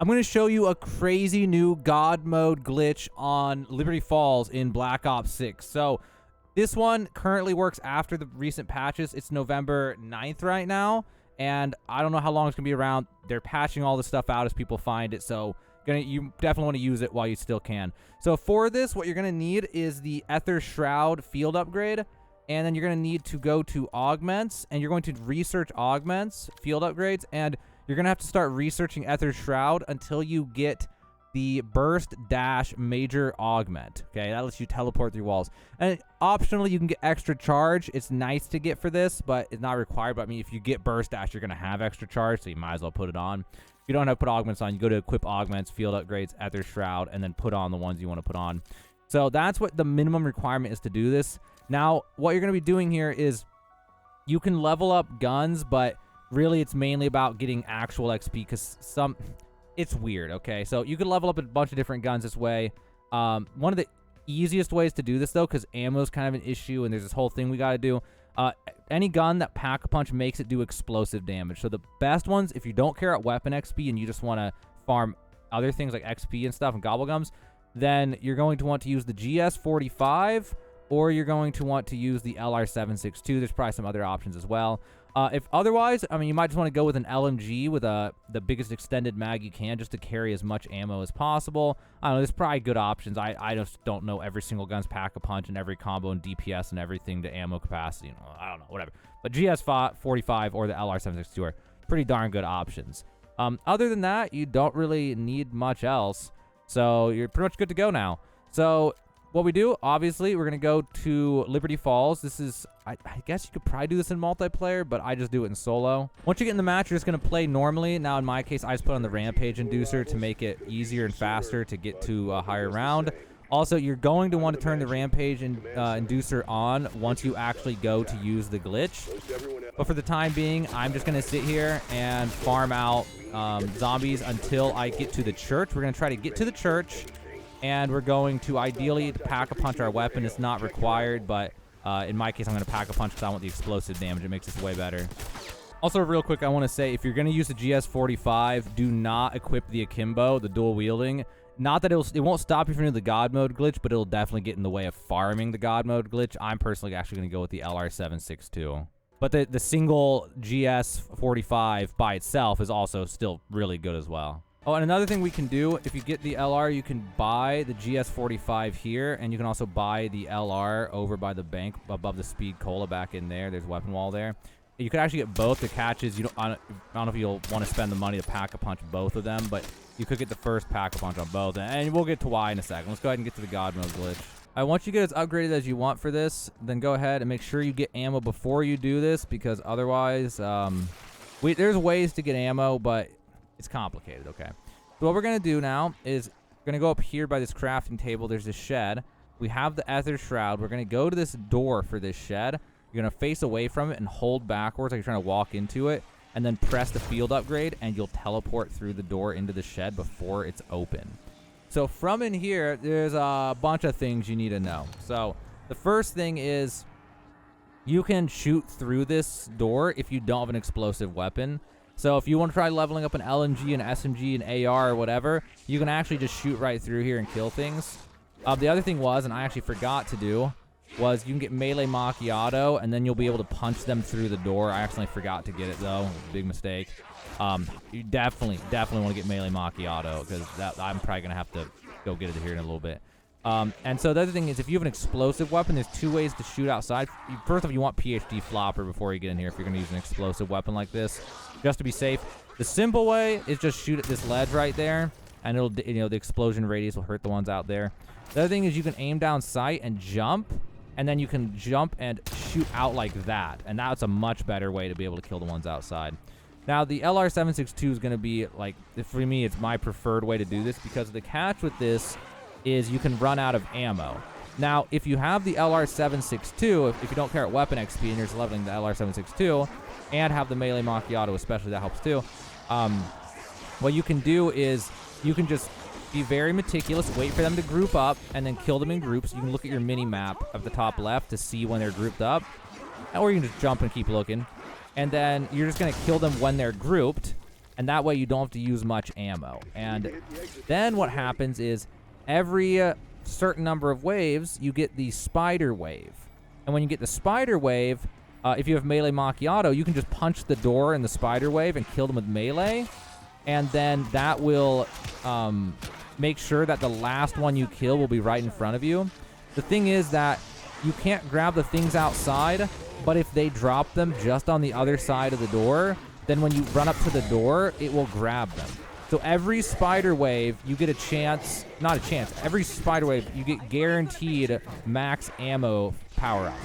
I'm going to show you a crazy new God mode glitch on Liberty Falls in Black Ops 6. So this one currently works after the recent patches. It's November 9th right now, and I don't know how long it's going to be around. They're patching all this stuff out as people find it, so you definitely want to use it while you still can. So for this, what you're going to need is the Ether Shroud field upgrade, and then you're going to need to go to Augments, and you're going to research Augments, field upgrades, and you're going to have to start researching Ether Shroud until you get the Burst Dash Major Augment. Okay, that lets you teleport through walls. And optionally, you can get Extra Charge. It's nice to get for this, but it's not required. But I mean, if you get Burst Dash, you're going to have Extra Charge, so you might as well put it on. If you don't have to put Augments on, you go to Equip Augments, Field Upgrades, Ether Shroud, and then put on the ones you want to put on. So that's what the minimum requirement is to do this. Now, what you're going to be doing here is you can level up guns, but really, it's mainly about getting actual XP because it's weird, okay? So you can level up a bunch of different guns this way. One of the easiest ways to do this, though, because ammo is kind of an issue and there's this whole thing we got to do. Any gun that Pack-a-Punch makes it do explosive damage. So the best ones, if you don't care about weapon XP and you just want to farm other things like XP and stuff and gobblegums, then you're going to want to use the GS45 or you're going to want to use the LR762. There's probably some other options as well. If otherwise, I mean, you might just want to go with an LMG with the biggest extended mag you can just to carry as much ammo as possible. I don't know, there's probably good options. I just don't know every single gun's Pack-a-Punch and every combo and DPS and everything to ammo capacity. You know, I don't know, whatever. But GS45 or the LR762 are pretty darn good options. Other than that, you don't really need much else. So you're pretty much good to go now. So what we do, obviously, we're going to go to Liberty Falls. This is, I guess you could probably do this in multiplayer, but I just do it in solo. Once you get in the match, you're just going to play normally. Now, in my case, I just put on the Rampage Inducer to make it easier and faster to get to a higher round. Also, you're going to want to turn the Rampage Inducer on once you actually go to use the glitch. But for the time being, I'm just going to sit here and farm out zombies until I get to the church. We're going to try to get to the church. And we're going to ideally Pack-a-Punch our weapon. It's not required, but in my case, I'm going to Pack-a-Punch because I want the explosive damage. It makes this way better. Also, real quick, I want to say, if you're going to use the GS45, do not equip the Akimbo, the dual wielding. Not that it won't stop you from doing the God mode glitch, but it'll definitely get in the way of farming the God mode glitch. I'm personally actually going to go with the LR762. But the single GS45 by itself is also still really good as well. Oh, and another thing we can do, if you get the LR, you can buy the GS45 here, and you can also buy the LR over by the bank above the Speed Cola back in there. There's a weapon wall there. You could actually get both the catches. I don't know if you'll want to spend the money to Pack-a-Punch both of them, but you could get the first Pack-a-Punch on both. And we'll get to why in a second. Let's go ahead and get to the God mode glitch. All right, once you get as upgraded as you want for this, then go ahead and make sure you get ammo before you do this, because otherwise, there's ways to get ammo, but it's complicated, okay? So what we're going to do now is we're going to go up here by this crafting table. There's this shed. We have the Ether Shroud. We're going to go to this door for this shed. You're going to face away from it and hold backwards like you're trying to walk into it, and then press the field upgrade, and you'll teleport through the door into the shed before it's open. So from in here, there's a bunch of things you need to know. So the first thing is you can shoot through this door if you don't have an explosive weapon. So if you want to try leveling up an LMG, an SMG, an AR, or whatever, you can actually just shoot right through here and kill things. The other thing was, and I actually forgot to do, was you can get melee macchiato, and then you'll be able to punch them through the door. I accidentally forgot to get it, though. Big mistake. You definitely want to get melee macchiato, because I'm probably going to have to go get it here in a little bit. And so the other thing is, if you have an explosive weapon, there's two ways to shoot outside. First off, you want PhD flopper before you get in here if you're going to use an explosive weapon like this, just to be safe. The simple way is just shoot at this ledge right there, and it'll, the explosion radius will hurt the ones out there. The other thing is you can aim down sight and jump, and then you can jump and shoot out like that, and that's a much better way to be able to kill the ones outside. Now, the LR762 is going to be, like, for me, it's my preferred way to do this, because the catch with this is you can run out of ammo. Now, if you have the LR762, if you don't care about weapon XP and you're just leveling the LR762, and have the melee macchiato especially, that helps too, what you can do is you can just be very meticulous, wait for them to group up, and then kill them in groups. You can look at your mini-map at the top left to see when they're grouped up, or you can just jump and keep looking. And then you're just going to kill them when they're grouped, and that way you don't have to use much ammo. And then what happens is every certain number of waves, you get the spider wave. And when you get the spider wave, if you have melee macchiato, you can just punch the door in the spider wave and kill them with melee. And then that will make sure that the last one you kill will be right in front of you. The thing is that you can't grab the things outside, but if they drop them just on the other side of the door, then when you run up to the door, it will grab them. So every spider wave, you get a chance, not a chance, every spider wave, you get guaranteed max ammo power up.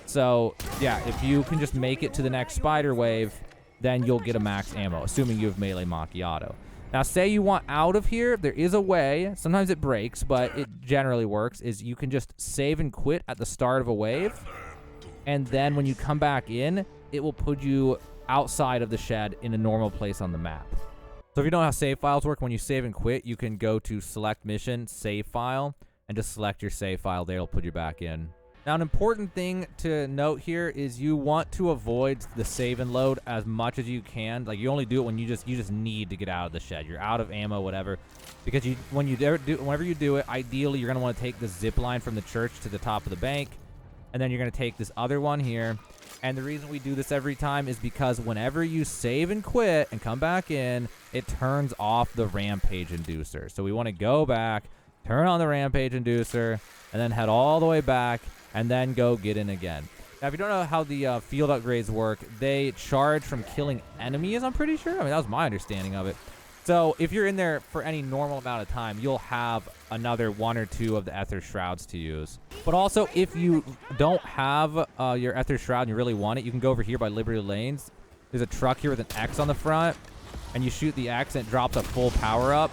So yeah, if you can just make it to the next spider wave, then you'll get a max ammo, assuming you have melee macchiato. Now, say you want out of here, there is a way. Sometimes it breaks, but it generally works, is you can just save and quit at the start of a wave, and then when you come back in, it will put you outside of the shed in a normal place on the map. So if you don't know how save files work, when you save and quit, you can go to select mission, save file, and just select your save file there. It'll put you back in. Now, an important thing to note here is you want to avoid the save and load as much as you can. Like, you only do it when you just need to get out of the shed. You're out of ammo, whatever. Because whenever you do it, ideally you're going to want to take the zip line from the church to the top of the bank, and then you're going to take this other one here. And the reason we do this every time is because whenever you save and quit and come back in, it turns off the rampage inducer. So we want to go back, turn on the rampage inducer, and then head all the way back, and then go get in again. Now, if you don't know how the field upgrades work, they charge from killing enemies, I'm pretty sure. I mean, that was my understanding of it. So if you're in there for any normal amount of time, you'll have another 1 or 2 of the Ether Shrouds to use. But also, if you don't have your Ether Shroud and you really want it, you can go over here by Liberty Lanes. There's a truck here with an X on the front, and you shoot the X and it drops a full power-up,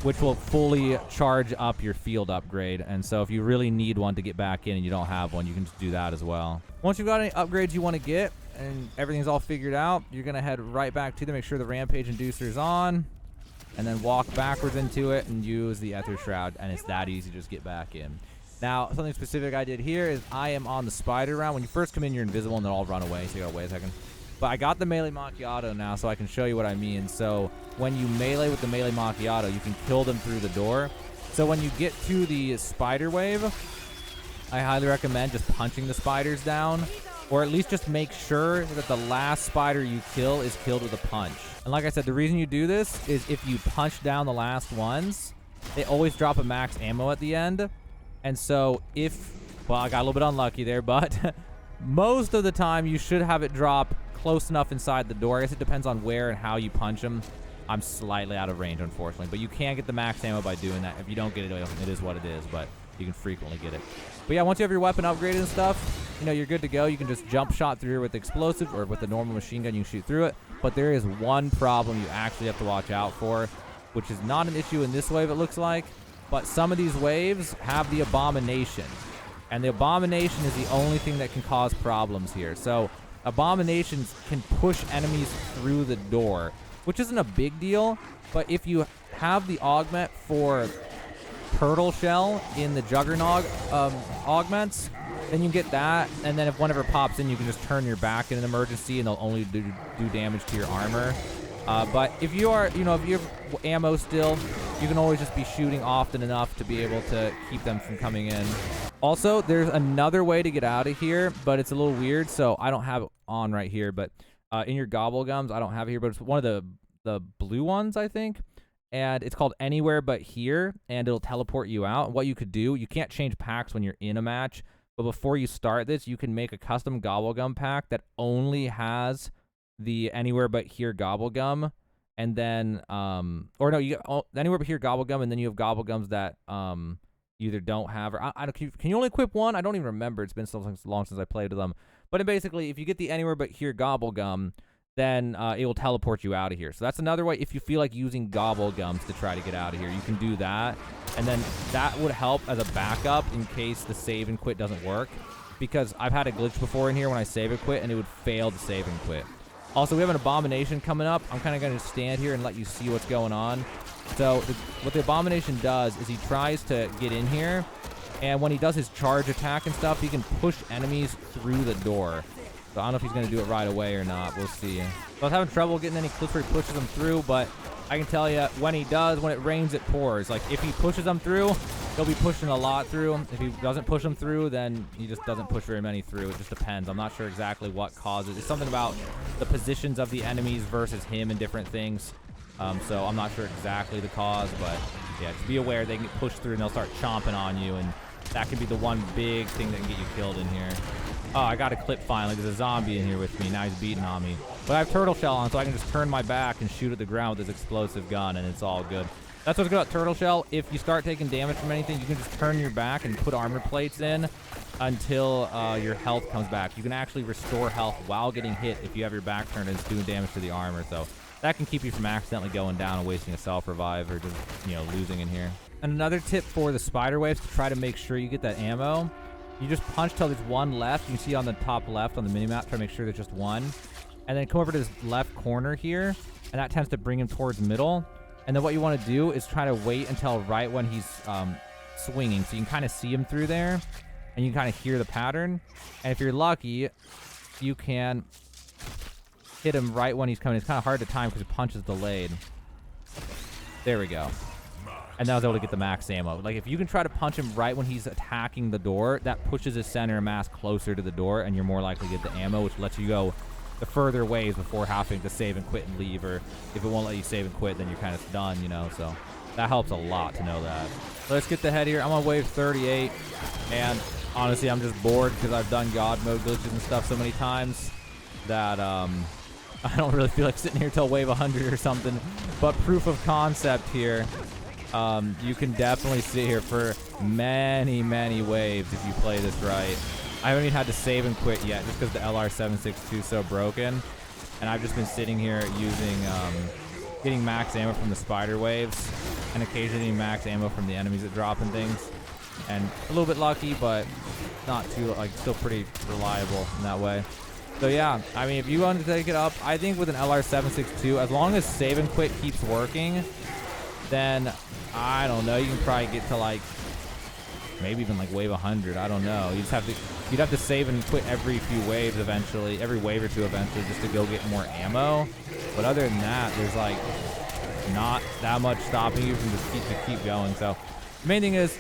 which will fully charge up your field upgrade. And so if you really need one to get back in and you don't have one, you can just do that as well. Once you've got any upgrades you want to get and everything's all figured out, you're going to head right back to them, make sure the rampage inducer is on, and then walk backwards into it and use the Ether Shroud, and it's that easy to just get back in. Now, something specific I did here is I am on the spider round. When you first come in, you're invisible and they'll all run away, so you gotta wait a second. But I got the melee macchiato now, so I can show you what I mean. So when you melee with the melee macchiato, you can kill them through the door. So when you get to the spider wave, I highly recommend just punching the spiders down, or at least just make sure that the last spider you kill is killed with a punch. And like I said, the reason you do this is if you punch down the last ones, they always drop a max ammo at the end. And so well, I got a little bit unlucky there, but most of the time you should have it drop close enough inside the door. I guess it depends on where and how you punch them. I'm slightly out of range, unfortunately, but you can get the max ammo by doing that. If you don't get it, it is what it is, but you can frequently get it. But yeah, once you have your weapon upgraded and stuff, you know, you're good to go. You can just jump shot through with explosive, or with the normal machine gun, you can shoot through it. But there is one problem you actually have to watch out for, which is not an issue in this wave, it looks like, but some of these waves have the Abomination. And the Abomination is the only thing that can cause problems here. So Abominations can push enemies through the door, which isn't a big deal, but if you have the augment for Turtle Shell in the Juggernaut augments, then you get that, and then if one ever pops in, you can just turn your back in an emergency, and they'll only do damage to your armor. But if you are, you know, if you have ammo still, you can always just be shooting often enough to be able to keep them from coming in. Also, there's another way to get out of here, but it's a little weird, so I don't have it on right here, but in your gobblegums, I don't have it here, but it's one of the blue ones, I think, and it's called Anywhere But Here, and it'll teleport you out. And what you could do, you can't change packs when you're in a match, but before you start this, you can make a custom gobblegum pack that only has the Anywhere But Here gobblegum, and then or no, you get Anywhere But Here gobblegum, and then you have gobblegums that you either don't have, or I don't, can you only equip one? I don't even remember. It's been so long since I played with them. But basically, if you get the Anywhere But Here gobblegum, then it will teleport you out of here. So that's another way. If you feel like using gobblegums to try to get out of here, you can do that, and then that would help as a backup in case the save and quit doesn't work, because I've had a glitch before in here when I save and quit, and it would fail to save and quit. Also, we have an Abomination coming up. I'm kind of going to stand here and let you see what's going on. So what the Abomination does is he tries to get in here, and when he does his charge attack and stuff, he can push enemies through the door. So I don't know if he's going to do it right away or not. We'll see. So I was having trouble getting any clips where he pushes them through, but I can tell you when he does, when it rains, it pours. Like if he pushes them through, he'll be pushing a lot through. If he doesn't push them through, then he just doesn't push very many through. It just depends. I'm not sure exactly what causes. It's something about the positions of the enemies versus him and different things. So I'm not sure exactly the cause, but yeah, just be aware they can get pushed through and they'll start chomping on you, and that can be the one big thing that can get you killed in here. Oh, I got a clip finally. There's a zombie in here with me. Now he's beating on me. But I have turtle shell on, so I can just turn my back and shoot at the ground with this explosive gun, and it's all good. That's what's good about turtle shell. If you start taking damage from anything, you can just turn your back and put armor plates in until your health comes back. You can actually restore health while getting hit if you have your back turned and it's doing damage to the armor. So that can keep you from accidentally going down and wasting a self-revive or just, you know, losing in here. And another tip for the spider waves to try to make sure you get that ammo. You just punch till there's one left. You can see on the top left on the minimap, try to make sure there's just one. And then come over to this left corner here, and that tends to bring him towards middle. And then what you want to do is try to wait until right when he's swinging. So you can kind of see him through there, and you can kind of hear the pattern. And if you're lucky, you can hit him right when he's coming. It's kind of hard to time because the punch is delayed. There we go. And then I was able to get the max ammo. Like, if you can try to punch him right when he's attacking the door, that pushes his center mass closer to the door, and you're more likely to get the ammo, which lets you go the further ways before having to save and quit and leave. Or if it won't let you save and quit, then you're kind of done, you know. So that helps a lot to know that. So let's get the head here. I'm on wave 38, and honestly, I'm just bored because I've done God mode glitches and stuff so many times that I don't really feel like sitting here till wave 100 or something. But proof of concept here. You can definitely sit here for many, many waves if you play this right. I haven't even had to save and quit yet just because the LR762 is so broken. And I've just been sitting here using, getting max ammo from the spider waves and occasionally max ammo from the enemies that drop and things. And a little bit lucky, but not too, like, still pretty reliable in that way. So yeah, I mean, if you want to take it up, I think with an LR762, as long as save and quit keeps working, then I don't know, you can probably get to like maybe even like wave 100. I don't know. You'd have to save and quit every few waves eventually, every wave or two eventually, just to go get more ammo. But other than that, there's like not that much stopping you from just keep going. So the main thing is,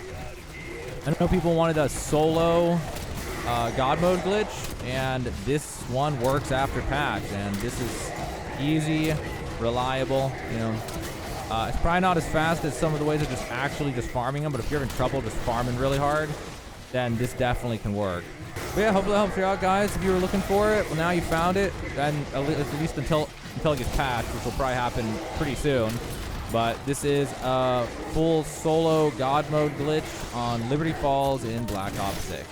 I know people wanted a solo God mode glitch, and this one works after patch, and this is easy, reliable, you know. It's probably not as fast as some of the ways of just actually just farming them, but if you're having trouble just farming really hard, then this definitely can work. But yeah, hopefully that helps you out, guys. If you were looking for it, well, now you found it, then at least until it gets patched, which will probably happen pretty soon. But this is a full solo God mode glitch on Liberty Falls in Black Ops 6.